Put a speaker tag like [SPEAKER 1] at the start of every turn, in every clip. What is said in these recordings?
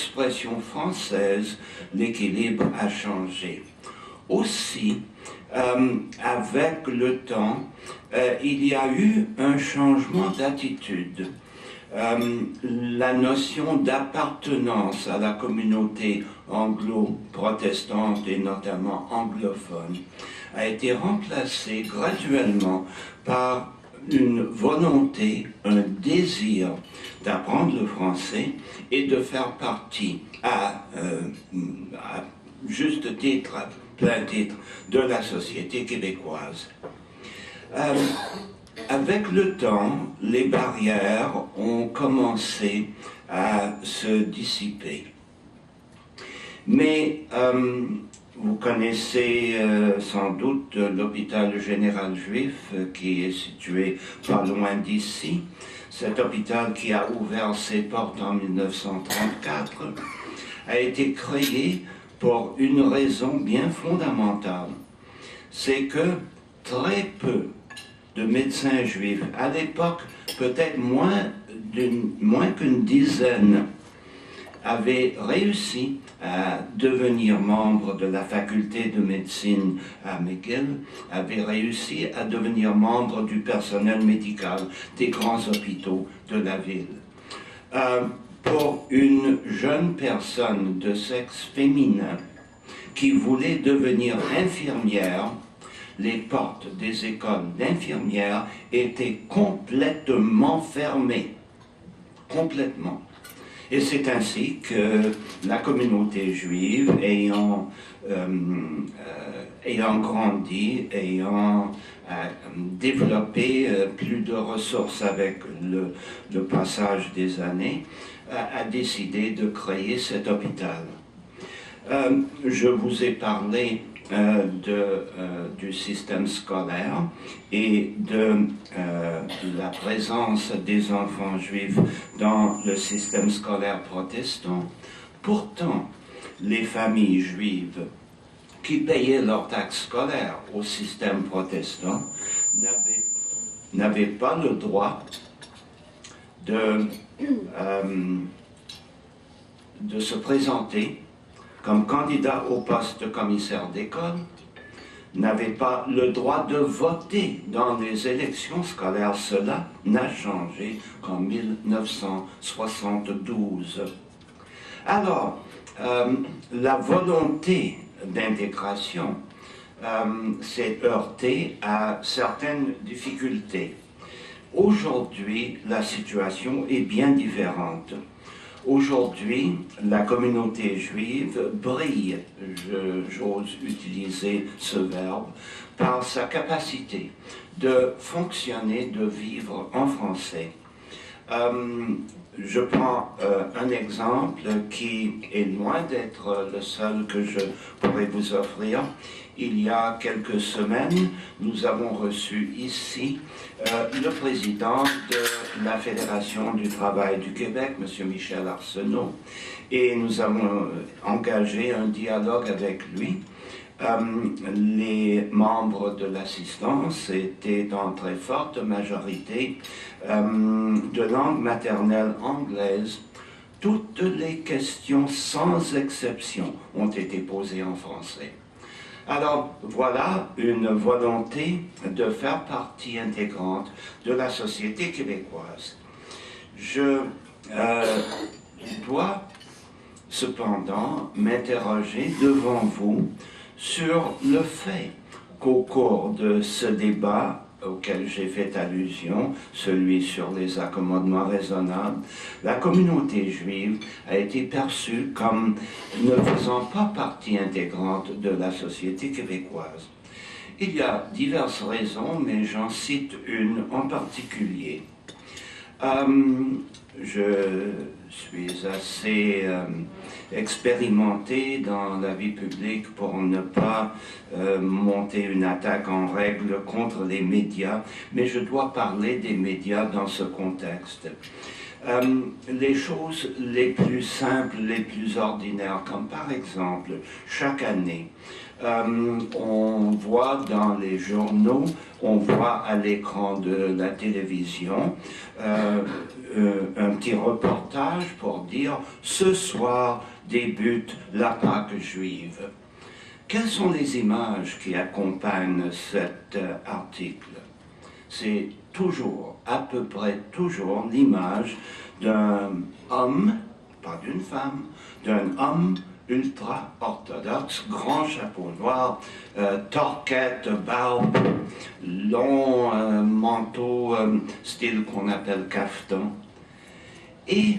[SPEAKER 1] l'expression française, l'équilibre a changé. Aussi, avec le temps, il y a eu un changement d'attitude. La notion d'appartenance à la communauté anglo-protestante et notamment anglophone a été remplacée graduellement par une volonté, un désir d'apprendre le français et de faire partie à juste titre, à plein titre, de la société québécoise. Avec le temps, les barrières ont commencé à se dissiper. Mais vous connaissez sans doute l'hôpital général juif qui est situé pas loin d'ici. Cet hôpital qui a ouvert ses portes en 1934 a été créé pour une raison bien fondamentale. C'est que très peu de médecins juifs, à l'époque peut-être moins qu'une dizaine, avaient réussi à devenir membres de la faculté de médecine à McGill, avaient réussi à devenir membres du personnel médical des grands hôpitaux de la ville. Pour une jeune personne de sexe féminin qui voulait devenir infirmière, les portes des écoles d'infirmières étaient complètement fermées. Complètement. Et c'est ainsi que la communauté juive, ayant grandi, ayant développé plus de ressources avec le passage des années, a décidé de créer cet hôpital. Je vous ai parlé du système scolaire et de la présence des enfants juifs dans le système scolaire protestant. Pourtant, les familles juives qui payaient leurs taxes scolaires au système protestant n'avaient pas le droit de se présenter comme candidat au poste de commissaire d'école, n'avait pas le droit de voter dans les élections scolaires. Cela n'a changé qu'en 1972. Alors, la volonté d'intégration s'est heurtée à certaines difficultés. Aujourd'hui, la situation est bien différente. Aujourd'hui, la communauté juive brille, j'ose utiliser ce verbe, par sa capacité de fonctionner, de vivre en français. Je prends un exemple qui est loin d'être le seul que je pourrais vous offrir. Il y a quelques semaines, nous avons reçu ici le président de la Fédération du travail du Québec, M. Michel Arsenault, et nous avons engagé un dialogue avec lui. Les membres de l'assistance étaient en très forte majorité de langue maternelle anglaise. Toutes les questions, sans exception, ont été posées en français. Alors, voilà une volonté de faire partie intégrante de la société québécoise. Je dois cependant m'interroger devant vous sur le fait qu'au cours de ce débat auquel j'ai fait allusion, celui sur les accommodements raisonnables, la communauté juive a été perçue comme ne faisant pas partie intégrante de la société québécoise. Il y a diverses raisons, mais j'en cite une en particulier. Je suis assez expérimenté dans la vie publique pour ne pas monter une attaque en règle contre les médias, mais je dois parler des médias dans ce contexte. les choses les plus simples, les plus ordinaires, comme par exemple, chaque année, on voit dans les journaux, on voit à l'écran de la télévision un petit reportage pour dire « Ce soir débute la Pâque juive ». Quelles sont les images qui accompagnent cet article? C'est toujours, à peu près toujours, l'image d'un homme, pas d'une femme, d'un homme ultra-orthodoxe, grand chapeau noir, torquette, barbe, long manteau, style qu'on appelle caftan. Et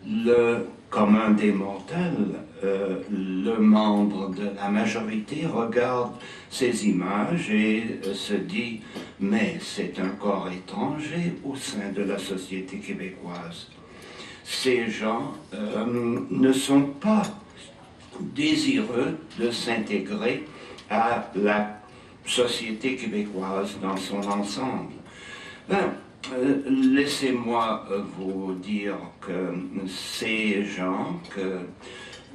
[SPEAKER 1] le commun des mortels, le membre de la majorité regarde ces images et se dit « mais c'est un corps étranger au sein de la société québécoise ». Ces gens ne sont pas désireux de s'intégrer à la société québécoise dans son ensemble. Laissez-moi vous dire que ces gens que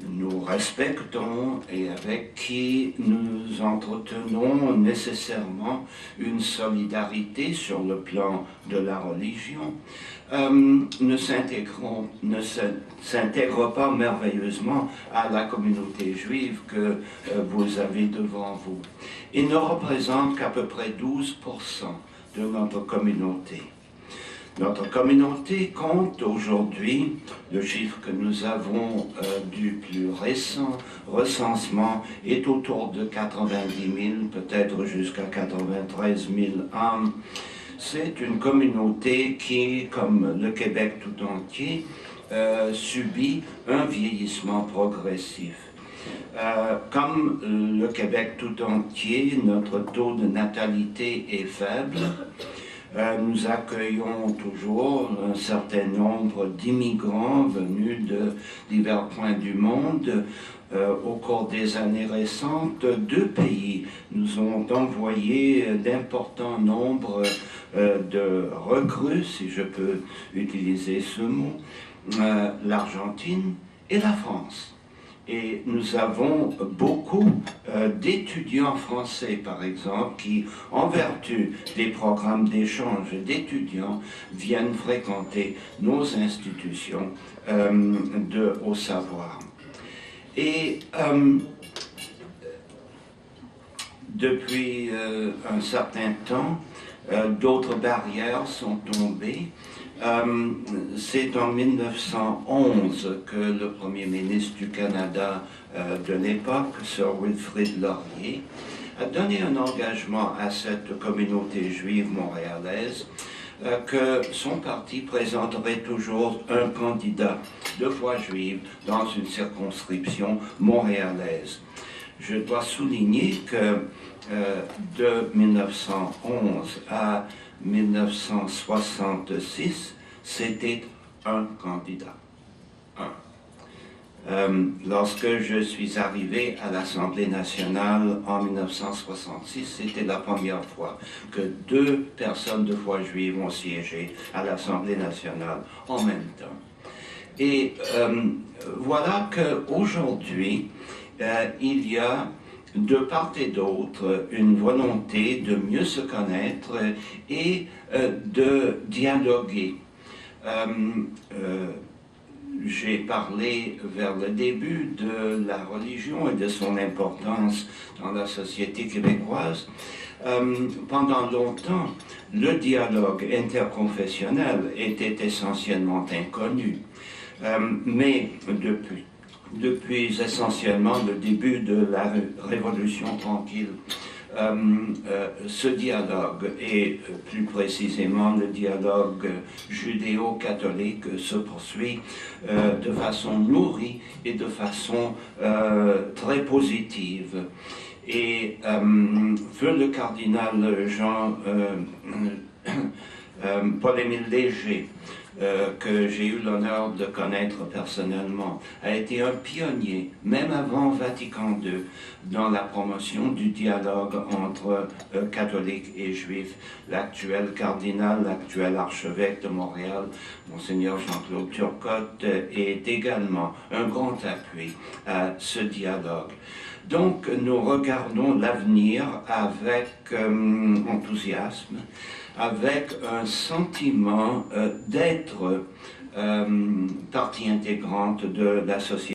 [SPEAKER 1] nous respectons et avec qui nous entretenons nécessairement une solidarité sur le plan de la religion, ne s'intègrent pas merveilleusement à la communauté juive que vous avez devant vous. Ils ne représentent qu'à peu près 12% de notre communauté. Notre communauté compte aujourd'hui, le chiffre que nous avons du plus récent recensement est autour de 90 000, peut-être jusqu'à 93 000 âmes. C'est une communauté qui, comme le Québec tout entier, subit un vieillissement progressif. Comme le Québec tout entier, notre taux de natalité est faible. Nous accueillons toujours un certain nombre d'immigrants venus de divers points du monde. Au cours des années récentes, 2 pays nous ont envoyé d'importants nombres de recrues, si je peux utiliser ce mot, l'Argentine et la France. Et nous avons beaucoup d'étudiants français, par exemple, qui, en vertu des programmes d'échange d'étudiants, viennent fréquenter nos institutions de haut savoir. Et depuis un certain temps, d'autres barrières sont tombées. C'est en 1911 que le Premier ministre du Canada de l'époque, Sir Wilfrid Laurier, a donné un engagement à cette communauté juive montréalaise que son parti présenterait toujours un candidat de foi juive dans une circonscription montréalaise. Je dois souligner que de 1911 à 1966, c'était un candidat. Lorsque je suis arrivé à l'Assemblée nationale en 1966, c'était la première fois que 2 personnes de foi juive ont siégé à l'Assemblée nationale en même temps. Et voilà qu'aujourd'hui, il y a de part et d'autre une volonté de mieux se connaître et de dialoguer. J'ai parlé vers le début de la religion et de son importance dans la société québécoise. Pendant longtemps, le dialogue interconfessionnel était essentiellement inconnu. Mais depuis essentiellement le début de la Révolution tranquille, ce dialogue, et plus précisément le dialogue judéo-catholique, se poursuit de façon nourrie et de façon très positive. Et feu le cardinal Paul-Émile Léger que j'ai eu l'honneur de connaître personnellement, a été un pionnier, même avant Vatican II, dans la promotion du dialogue entre catholiques et juifs. L'actuel cardinal, l'actuel archevêque de Montréal, Monseigneur Jean-Claude Turcotte, est également un grand appui à ce dialogue. Donc nous regardons l'avenir avec enthousiasme, avec un sentiment d'être partie intégrante de la société.